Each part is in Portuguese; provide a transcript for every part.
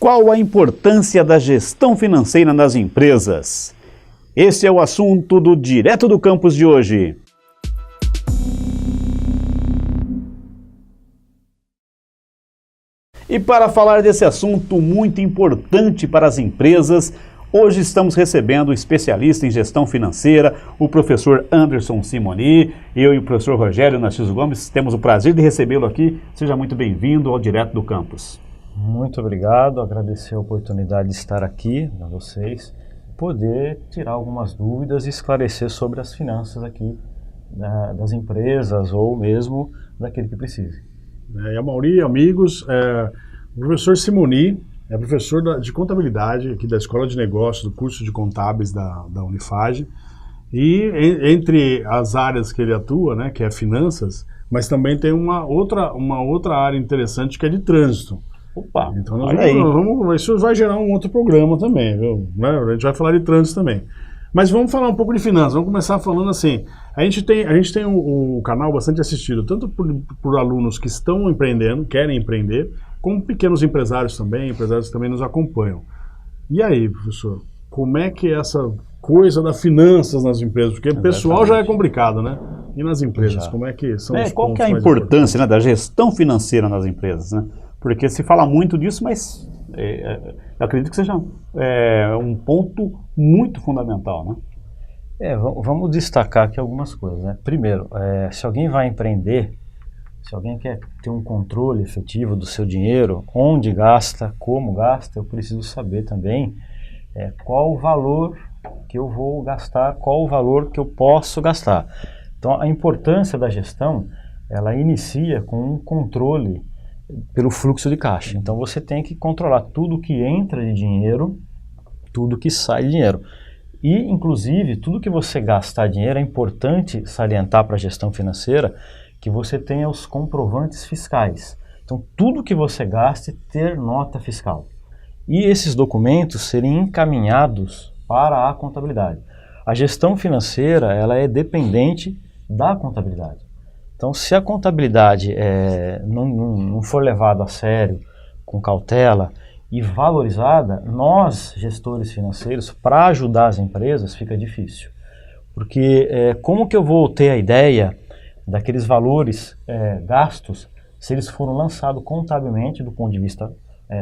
Qual a importância da gestão financeira nas empresas? Esse é o assunto do Direto do Campus de hoje. E para falar desse assunto muito importante para as empresas, hoje estamos recebendo o especialista em gestão financeira, o professor Anderson Simoni. Eu e o professor Rogério Narciso Gomes temos o prazer de recebê-lo aqui. Seja muito bem-vindo ao Direto do Campus. Muito obrigado, agradecer a oportunidade de estar aqui com vocês, poder tirar algumas dúvidas e esclarecer sobre as finanças aqui das empresas ou mesmo daquele que precise. E a Mauri, amigos, o professor Simoni é professor de contabilidade aqui da Escola de Negócios, do curso de contábeis da Unifage, e entre as áreas que ele atua, né, que é finanças, mas também tem uma outra área interessante que é de trânsito. Opa, então isso vai gerar um outro programa também, viu? A gente vai falar de trânsito também. Mas vamos falar um pouco de finanças, vamos começar falando assim, a gente tem um canal bastante assistido, tanto por alunos que estão empreendendo, querem empreender, como pequenos empresários que também nos acompanham. E aí, professor, como é que é essa coisa da finanças nas empresas? Porque o pessoal já é complicado, né? E nas empresas, como é que são os pontos qual que é a importância, né, da gestão financeira nas empresas, né? Porque se fala muito disso, mas eu acredito que seja um ponto muito fundamental, né? Vamos destacar aqui algumas coisas, né? Primeiro, se alguém vai empreender, se alguém quer ter um controle efetivo do seu dinheiro, onde gasta, como gasta, eu preciso saber também qual o valor que eu vou gastar, qual o valor que eu posso gastar. Então, a importância da gestão, ela inicia com um controle pelo fluxo de caixa. Então você tem que controlar tudo que entra de dinheiro, tudo que sai de dinheiro. E, inclusive, tudo que você gastar dinheiro, é importante salientar para a gestão financeira que você tenha os comprovantes fiscais. Então, tudo que você gaste, ter nota fiscal. E esses documentos serem encaminhados para a contabilidade. A gestão financeira, ela é dependente da contabilidade. Então, se a contabilidade não for levada a sério, com cautela e valorizada, nós, gestores financeiros, para ajudar as empresas, fica difícil. Porque como que eu vou ter a ideia daqueles valores gastos se eles foram lançados contabilmente do ponto de vista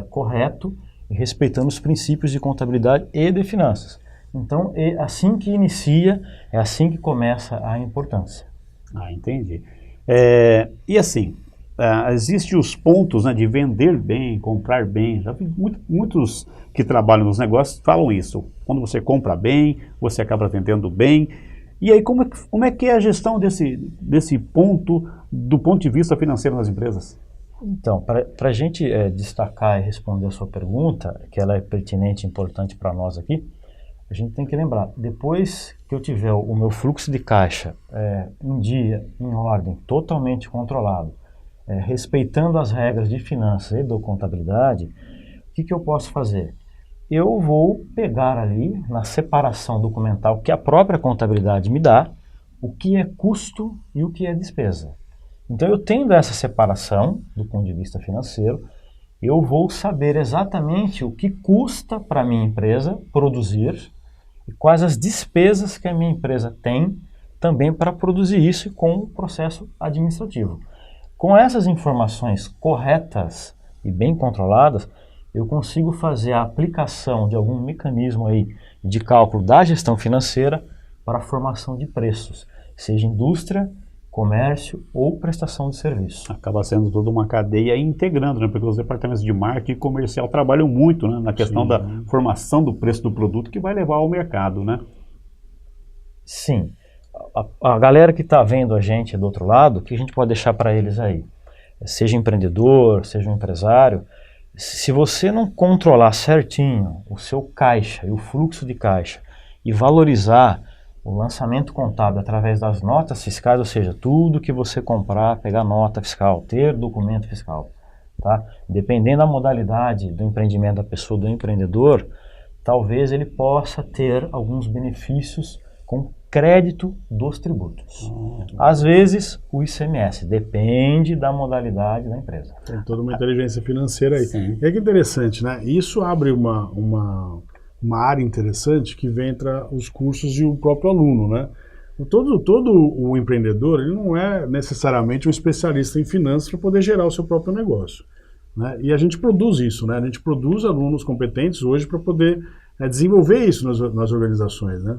correto e respeitando os princípios de contabilidade e de finanças? Então, é assim que inicia, é assim que começa a importância. Entendi. E assim, existem os pontos, né, de vender bem, comprar bem. Já vi muitos que trabalham nos negócios falam isso. Quando você compra bem, você acaba vendendo bem. E aí, como é que é a gestão desse ponto, do ponto de vista financeiro nas empresas? Então, para a gente destacar e responder a sua pergunta, que ela é pertinente e importante para nós aqui, a gente tem que lembrar, depois que eu tiver o meu fluxo de caixa em dia, em ordem, totalmente controlado, respeitando as regras de finanças e da contabilidade, o que eu posso fazer? Eu vou pegar ali, na separação documental que a própria contabilidade me dá, o que é custo e o que é despesa. Então, eu tendo essa separação do ponto de vista financeiro, eu vou saber exatamente o que custa para a minha empresa produzir e quais as despesas que a minha empresa tem também para produzir isso com o processo administrativo. Com essas informações corretas e bem controladas, eu consigo fazer a aplicação de algum mecanismo aí de cálculo da gestão financeira para a formação de preços, seja indústria, comércio ou prestação de serviço. Acaba sendo toda uma cadeia integrando, né? Porque os departamentos de marketing e comercial trabalham muito, né, na questão da formação do preço do produto que vai levar ao mercado, né? Sim. A galera que está vendo a gente do outro lado, o que a gente pode deixar para eles aí? Seja empreendedor, seja um empresário, se você não controlar certinho o seu caixa e o fluxo de caixa e valorizar o lançamento contábil através das notas fiscais, ou seja, tudo que você comprar, pegar nota fiscal, ter documento fiscal, tá? Dependendo da modalidade do empreendimento da pessoa, do empreendedor, talvez ele possa ter alguns benefícios com crédito dos tributos. Às vezes, o ICMS, depende da modalidade da empresa. Tem toda uma inteligência financeira aí. Sim. E é que interessante, né? Isso abre uma área interessante que vem entre os cursos e o próprio aluno, né? Todo o empreendedor, ele não é necessariamente um especialista em finanças para poder gerar o seu próprio negócio, né? E a gente produz isso, né? A gente produz alunos competentes hoje para poder desenvolver isso nas organizações, né?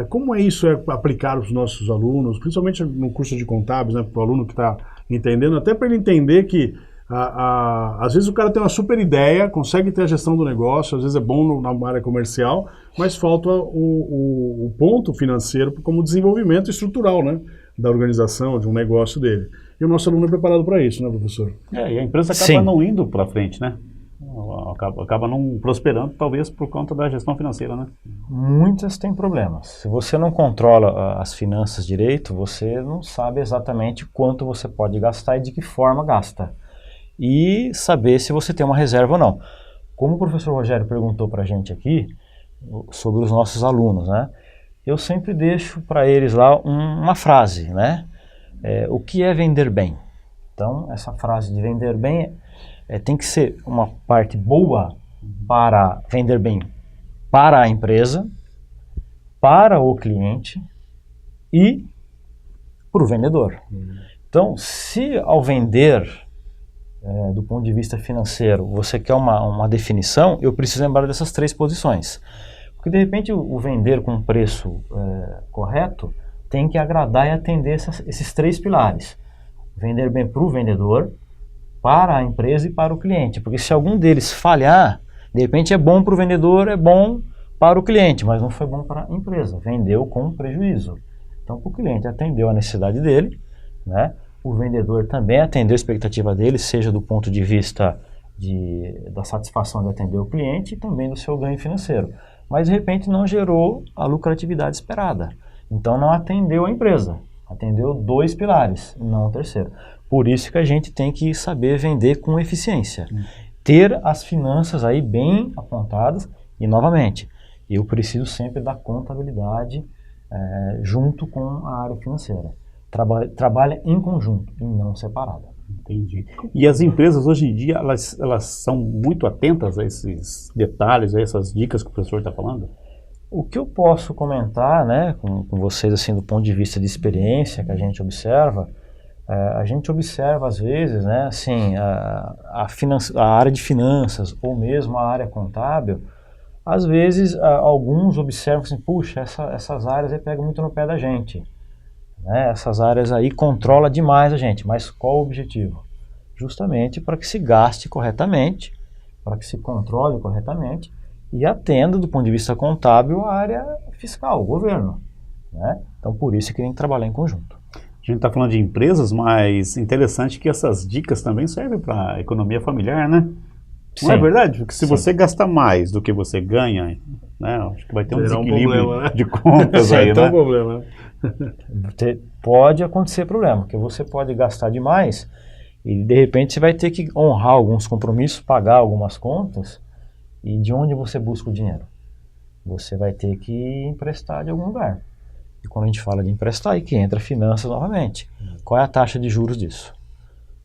Como isso é aplicado para os nossos alunos, principalmente no curso de contábeis, né? Para o aluno que está entendendo, até para ele entender que às vezes o cara tem uma super ideia, consegue ter a gestão do negócio, às vezes é bom na área comercial, mas falta o ponto financeiro como desenvolvimento estrutural, né, da organização, de um negócio dele. E o nosso aluno é preparado para isso, né, professor? E a empresa acaba Sim. não indo para frente, né? Acaba não prosperando, talvez por conta da gestão financeira, né? Muitas têm problemas. Se você não controla as finanças direito, você não sabe exatamente quanto você pode gastar e de que forma gasta. E saber se você tem uma reserva ou não. Como o professor Rogério perguntou para a gente aqui, sobre os nossos alunos, né? Eu sempre deixo para eles lá uma frase, né? O que é vender bem? Então, essa frase de vender bem tem que ser uma parte boa para vender bem para a empresa, para o cliente e para o vendedor. Então, se ao vender, do ponto de vista financeiro, você quer uma definição, eu preciso lembrar dessas 3 posições. Porque, de repente, o vender com preço correto tem que agradar e atender esses 3 pilares. Vender bem para o vendedor, para a empresa e para o cliente. Porque se algum deles falhar, de repente é bom para o vendedor, é bom para o cliente, mas não foi bom para a empresa. Vendeu com prejuízo. Então, para o cliente atendeu a necessidade dele, né? O vendedor também atendeu a expectativa dele, seja do ponto de vista da satisfação de atender o cliente e também do seu ganho financeiro. Mas, de repente, não gerou a lucratividade esperada. Então, não atendeu a empresa. Atendeu 2 pilares, não o terceiro. Por isso que a gente tem que saber vender com eficiência. Ter as finanças aí bem apontadas e, novamente, eu preciso sempre da contabilidade junto com a área financeira. Trabalha em conjunto e não separada. Entendi. E as empresas hoje em dia, elas são muito atentas a esses detalhes, a essas dicas que o professor está falando? O que eu posso comentar, né, com vocês, assim, do ponto de vista de experiência que a gente observa às vezes, né, assim, a área de finanças ou mesmo a área contábil, às vezes alguns observam assim, puxa, essas áreas aí pegam muito no pé da gente. Né? Essas áreas aí controlam demais a gente, mas qual o objetivo? Justamente para que se gaste corretamente, para que se controle corretamente e atenda do ponto de vista contábil a área fiscal, o governo. Né? Então por isso que tem que trabalhar em conjunto. A gente está falando de empresas, mas interessante que essas dicas também servem para a economia familiar, né? Não é verdade? Porque se você gasta mais do que você ganha, né, acho que vai ter um desequilíbrio problema, né? de contas aí, né? né? Problema. Pode acontecer problema, porque você pode gastar demais e de repente você vai ter que honrar alguns compromissos, pagar algumas contas, e de onde você busca o dinheiro? Você vai ter que emprestar de algum lugar. E quando a gente fala de emprestar, aí que entra finanças novamente. Qual é a taxa de juros disso?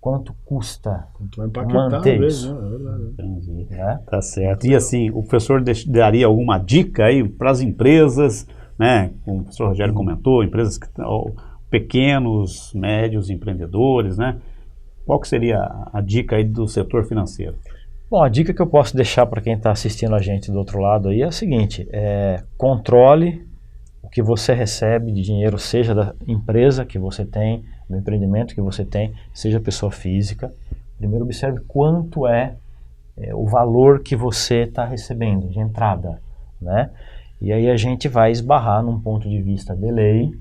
Quanto custa manter isso? Né? É verdade. Entendi. Tá certo. E assim, o professor daria alguma dica aí para as empresas, né? Como o professor Rogério comentou, empresas que pequenos, médios empreendedores, né? Qual que seria a dica aí do setor financeiro? Bom, a dica que eu posso deixar para quem está assistindo a gente do outro lado aí é a seguinte, controle o que você recebe de dinheiro, seja da empresa que você tem, do empreendimento que você tem, seja pessoa física. Primeiro observe quanto é o valor que você está recebendo de entrada, né? E aí a gente vai esbarrar num ponto de vista de lei,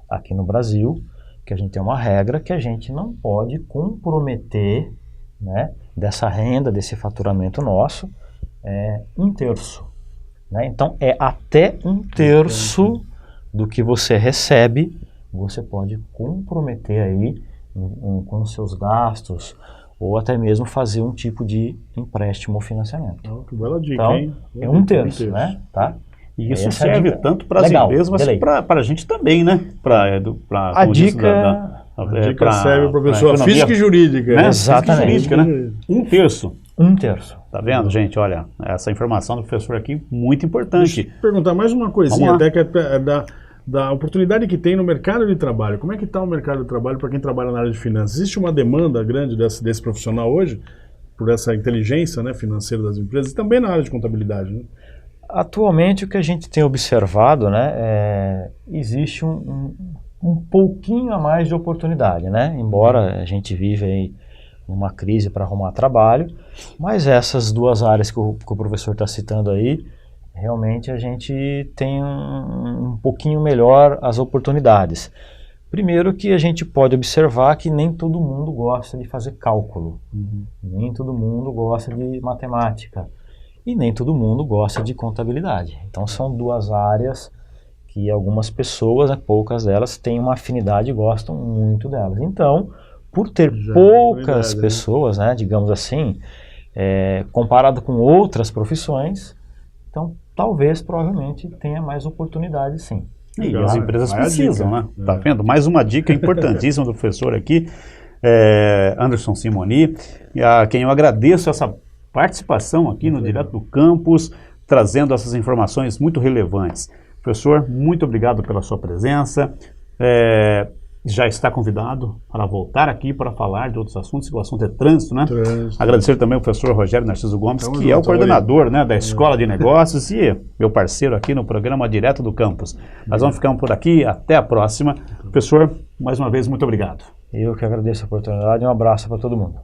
aqui no Brasil, que a gente tem uma regra que a gente não pode comprometer, né, dessa renda, desse faturamento nosso, 1/3. Né? Então, até 1/3 do que você recebe, você pode comprometer aí com os seus gastos ou até mesmo fazer um tipo de empréstimo ou financiamento. Que bela dica, então, hein? 1/3, né? Tá? E isso Essa é a serve dica. tanto para as Legal, empresas, mas delay. para a gente também, né? A dica... A dica serve para pessoa economia, física e jurídica. né? Exatamente. Física e jurídica, né? 1/3. 1/3. Tá vendo, gente? Olha, essa informação do professor aqui, muito importante. Deixa eu perguntar mais uma coisinha, Vamos lá. até que é da oportunidade que tem no mercado de trabalho. Como é que está o mercado de trabalho para quem trabalha na área de finanças? Existe uma demanda grande desse profissional hoje, por essa inteligência, né, financeira das empresas, e também na área de contabilidade, né? Atualmente, o que a gente tem observado, né, existe um pouquinho a mais de oportunidade, né? Embora a gente vive aí uma crise para arrumar trabalho, mas essas duas áreas que o professor está citando aí, realmente a gente tem um pouquinho melhor as oportunidades. Primeiro que a gente pode observar que nem todo mundo gosta de fazer cálculo, nem todo mundo gosta de matemática e nem todo mundo gosta de contabilidade. Então são duas áreas que algumas pessoas, né, poucas delas, têm uma afinidade e gostam muito delas. Então, por ter Já, poucas né? pessoas, né, digamos assim, comparado com outras profissões, então talvez, provavelmente, tenha mais oportunidade, sim. E Legal, as empresas vai a precisam, dica. né? Tá vendo? Mais uma dica importantíssima do professor aqui, Anderson Simoni, a quem eu agradeço essa participação aqui no Direto do Campus, trazendo essas informações muito relevantes. Professor, muito obrigado pela sua presença. Já está convidado para voltar aqui para falar de outros assuntos, que o assunto é trânsito, né? Trânsito. Agradecer também ao professor Rogério Narciso Gomes, Tamo que junto, é o coordenador, né, da Escola de Negócios e meu parceiro aqui no programa Direto do Campus. Nós vamos ficar por aqui, até a próxima. Professor, mais uma vez, muito obrigado. Eu que agradeço a oportunidade e um abraço para todo mundo.